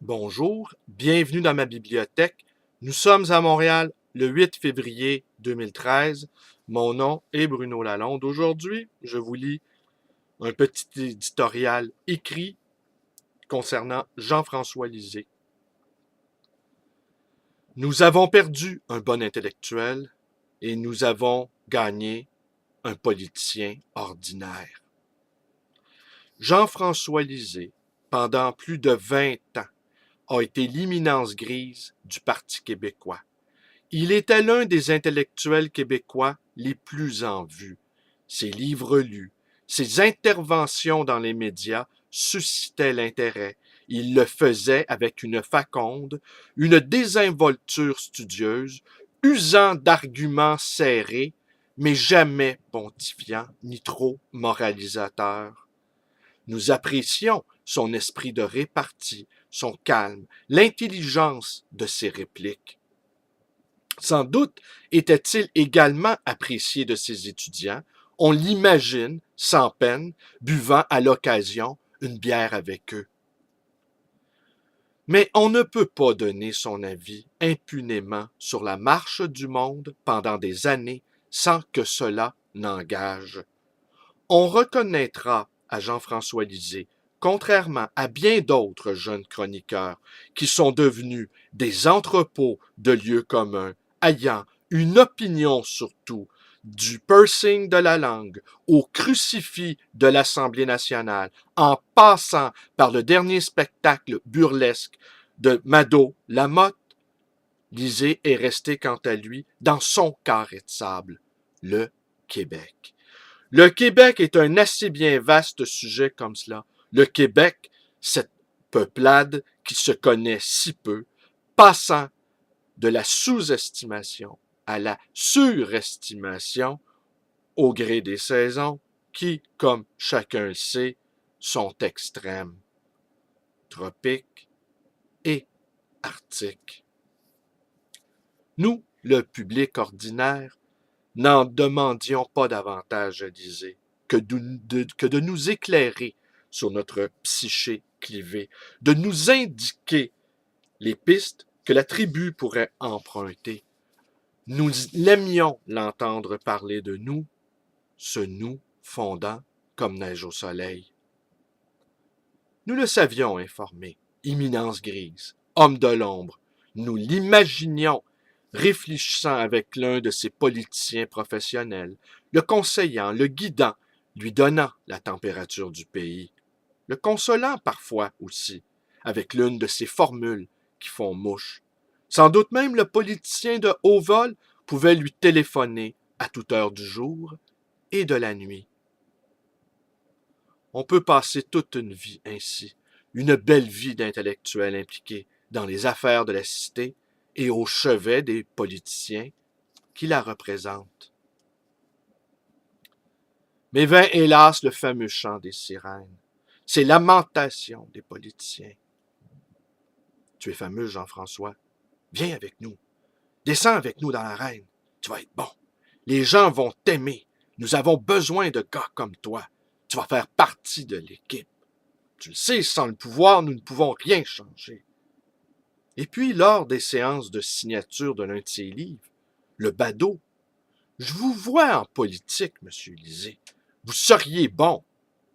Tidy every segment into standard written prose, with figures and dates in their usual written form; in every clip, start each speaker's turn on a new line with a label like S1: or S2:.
S1: Bonjour, bienvenue dans ma bibliothèque. Nous sommes à Montréal le 8 février 2013. Mon nom est Bruno Lalonde. Aujourd'hui, je vous lis un petit éditorial écrit concernant Jean-François Lisée. Nous avons perdu un bon intellectuel et nous avons gagné un politicien ordinaire. Jean-François Lisée, pendant plus de 20 ans, a été l'imminence grise du Parti québécois. Il était l'un des intellectuels québécois les plus en vue. Ses livres lus, ses interventions dans les médias suscitaient l'intérêt. Il le faisait avec une faconde, une désinvolture studieuse, usant d'arguments serrés, mais jamais pontifiant ni trop moralisateur. Nous apprécions son esprit de répartie, son calme, l'intelligence de ses répliques. Sans doute était-il également apprécié de ses étudiants, on l'imagine, sans peine, buvant à l'occasion une bière avec eux. Mais on ne peut pas donner son avis impunément sur la marche du monde pendant des années sans que cela n'engage. On reconnaîtra à Jean-François Lisée, contrairement à bien d'autres jeunes chroniqueurs qui sont devenus des entrepôts de lieux communs, ayant une opinion surtout, du pursing de la langue au crucifix de l'Assemblée nationale, en passant par le dernier spectacle burlesque de Mado Lamotte, Lisée est resté quant à lui dans son carré de sable, le Québec. Le Québec est un assez bien vaste sujet comme cela. Le Québec, cette peuplade qui se connaît si peu, passant de la sous-estimation à la surestimation au gré des saisons qui, comme chacun le sait, sont extrêmes, tropiques et arctiques. Nous, le public ordinaire, n'en demandions pas davantage à Lisée que de nous éclairer sur notre psyché clivée, de nous indiquer les pistes que la tribu pourrait emprunter. Nous l'aimions l'entendre parler de nous, ce nous fondant comme neige au soleil. Nous le savions informé, imminence grise, homme de l'ombre, nous l'imaginions réfléchissant avec l'un de ses politiciens professionnels, le conseillant, le guidant, lui donnant la température du pays, le consolant parfois aussi, avec l'une de ces formules qui font mouche. Sans doute même le politicien de haut vol pouvait lui téléphoner à toute heure du jour et de la nuit. On peut passer toute une vie ainsi, une belle vie d'intellectuel impliqué dans les affaires de la cité et au chevet des politiciens qui la représentent. Mais vint hélas le fameux chant des sirènes, ces lamentations des politiciens. Tu es fameux, Jean-François. Viens avec nous. Descends avec nous dans l'arène. Tu vas être bon. Les gens vont t'aimer. Nous avons besoin de gars comme toi. Tu vas faire partie de l'équipe. Tu le sais, sans le pouvoir, nous ne pouvons rien changer. Et puis, lors des séances de signature de l'un de ses livres, le badaud, je vous vois en politique, monsieur Lisée. Vous seriez bon.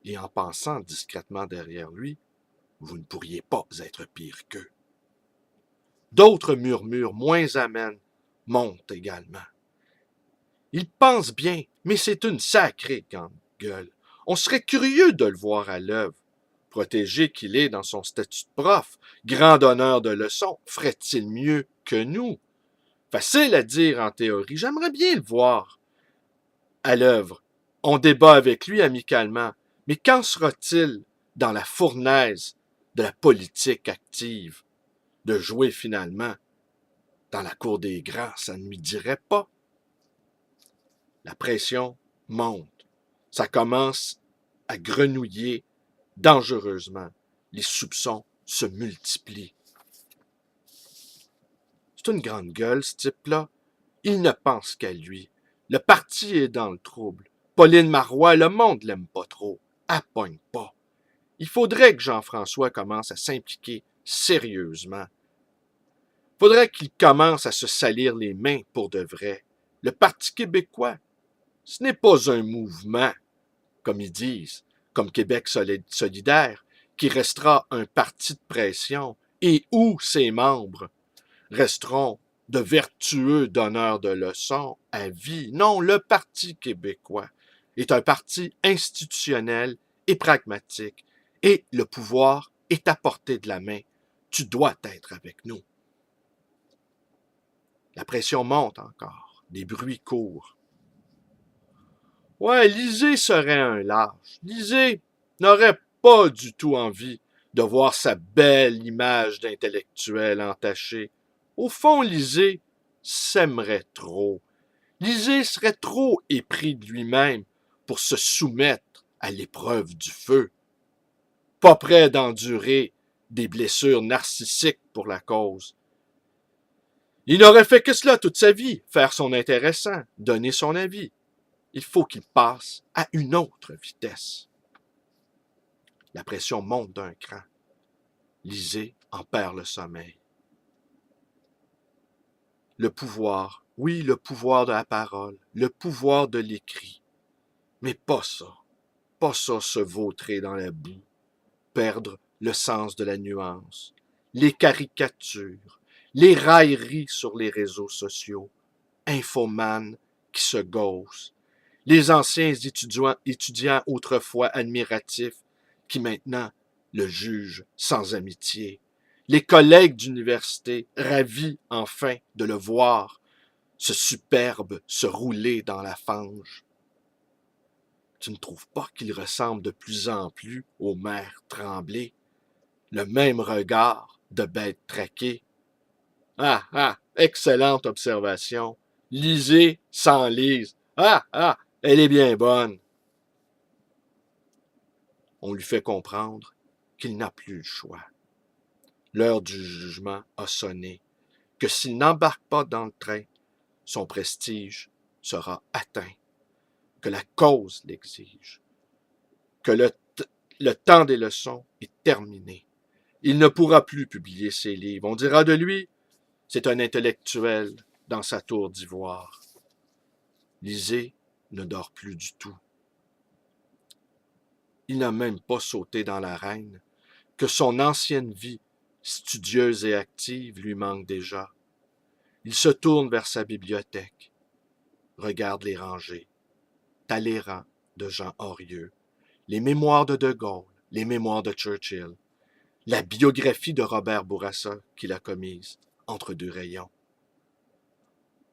S1: Et en pensant discrètement derrière lui, vous ne pourriez pas être pire qu'eux. D'autres murmures moins amènes montent également. Il pense bien, mais c'est une sacrée grande gueule. On serait curieux de le voir à l'œuvre. Protégé qu'il est dans son statut de prof, grand donneur de leçons, ferait-il mieux que nous? Facile à dire en théorie, j'aimerais bien le voir à l'œuvre. On débat avec lui amicalement, mais qu'en sera-t-il dans la fournaise de la politique active? De jouer finalement dans la cour des grands, ça ne lui dirait pas. La pression monte. Ça commence à grenouiller dangereusement. Les soupçons se multiplient. C'est une grande gueule, ce type-là. Il ne pense qu'à lui. Le parti est dans le trouble. Pauline Marois, le monde l'aime pas trop. Elle pogne pas. Il faudrait que Jean-François commence à s'impliquer sérieusement. Faudrait qu'il commence à se salir les mains pour de vrai. Le Parti québécois, ce n'est pas un mouvement, comme ils disent, comme Québec solidaire, qui restera un parti de pression et où ses membres resteront de vertueux donneurs de leçons à vie. Non, le Parti québécois est un parti institutionnel et pragmatique, et le pouvoir est à portée de la main. Tu dois être avec nous. La pression monte encore, des bruits courent. Ouais, Lisée serait un lâche. Lisée n'aurait pas du tout envie de voir sa belle image d'intellectuel entachée. Au fond, Lisée s'aimerait trop. Lisée serait trop épris de lui-même pour se soumettre à l'épreuve du feu. Pas prêt d'endurer des blessures narcissiques pour la cause. Il n'aurait fait que cela toute sa vie, faire son intéressant, donner son avis. Il faut qu'il passe à une autre vitesse. La pression monte d'un cran. Lisée en perd le sommeil. Le pouvoir, oui, le pouvoir de la parole, le pouvoir de l'écrit. Mais pas ça se vautrer dans la boue, perdre le sens de la nuance, les caricatures, les railleries sur les réseaux sociaux, infomanes qui se gaussent, les anciens étudiants autrefois admiratifs qui maintenant le jugent sans amitié, les collègues d'université ravis enfin de le voir, ce superbe se rouler dans la fange. Tu ne trouves pas qu'il ressemble de plus en plus au maire Tremblay? Le même regard de bête traquée. Ah, ah, excellente observation. Lisez sans lise. Ah, ah, elle est bien bonne. On lui fait comprendre qu'il n'a plus le choix. L'heure du jugement a sonné, que s'il n'embarque pas dans le train, son prestige sera atteint, que la cause l'exige, que le temps des leçons est terminé. Il ne pourra plus publier ses livres. On dira de lui, c'est un intellectuel dans sa tour d'ivoire. Lisée ne dort plus du tout. Il n'a même pas sauté dans l'arène, que son ancienne vie, studieuse et active, lui manque déjà. Il se tourne vers sa bibliothèque, regarde les rangées, Talleyrand de Jean Horieux, les mémoires de Gaulle, les mémoires de Churchill, la biographie de Robert Bourassa qu'il a commise entre deux rayons.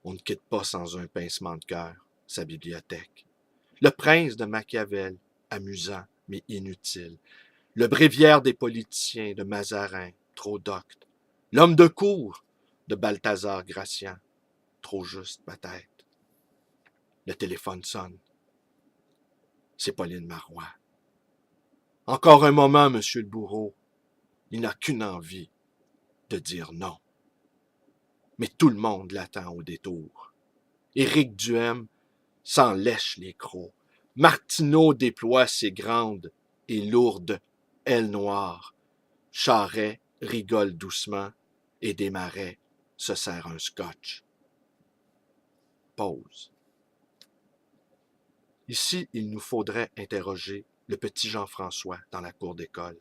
S1: On ne quitte pas sans un pincement de cœur sa bibliothèque. Le prince de Machiavel, amusant mais inutile. Le bréviaire des politiciens de Mazarin, trop docte. L'homme de cour de Balthazar Gracian, trop juste peut-être. Le téléphone sonne. C'est Pauline Marois. Encore un moment, monsieur le bourreau. Il n'a qu'une envie, de dire non. Mais tout le monde l'attend au détour. Éric Duhem s'en lèche les crocs. Martineau déploie ses grandes et lourdes ailes noires. Charret rigole doucement et Desmarais se sert un scotch. Pause. Ici, il nous faudrait interroger le petit Jean-François dans la cour d'école.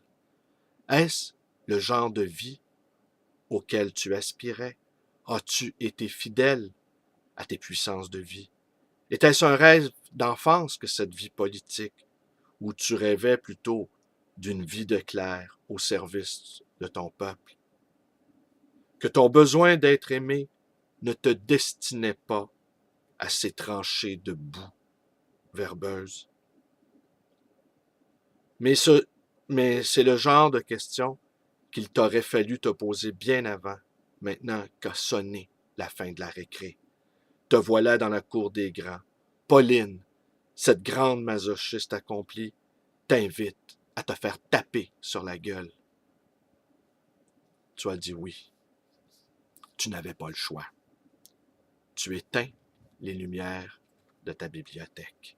S1: Est-ce le genre de vie auquel tu aspirais? As-tu été fidèle à tes puissances de vie? Était-ce un rêve d'enfance que cette vie politique, où tu rêvais plutôt d'une vie de clerc au service de ton peuple? Que ton besoin d'être aimé ne te destinait pas à ces tranchées de boue verbeuse. Mais c'est le genre de question qu'il t'aurait fallu te poser bien avant, maintenant qu'a sonné la fin de la récré. Te voilà dans la cour des grands. Pauline, cette grande masochiste accomplie, t'invite à te faire taper sur la gueule. Tu as dit oui. Tu n'avais pas le choix. Tu éteins les lumières de ta bibliothèque.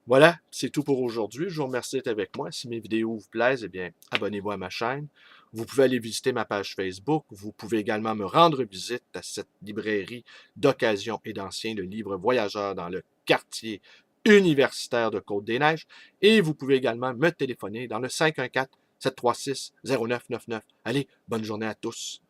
S1: Voilà, c'est tout pour aujourd'hui. Je vous remercie d'être avec moi. Si mes vidéos vous plaisent, eh bien, abonnez-vous à ma chaîne. Vous pouvez aller visiter ma page Facebook. Vous pouvez également me rendre visite à cette librairie d'occasion et d'anciens, le livre voyageur dans le quartier universitaire de Côte-des-Neiges. Et vous pouvez également me téléphoner dans le 514-736-0999. Allez, bonne journée à tous.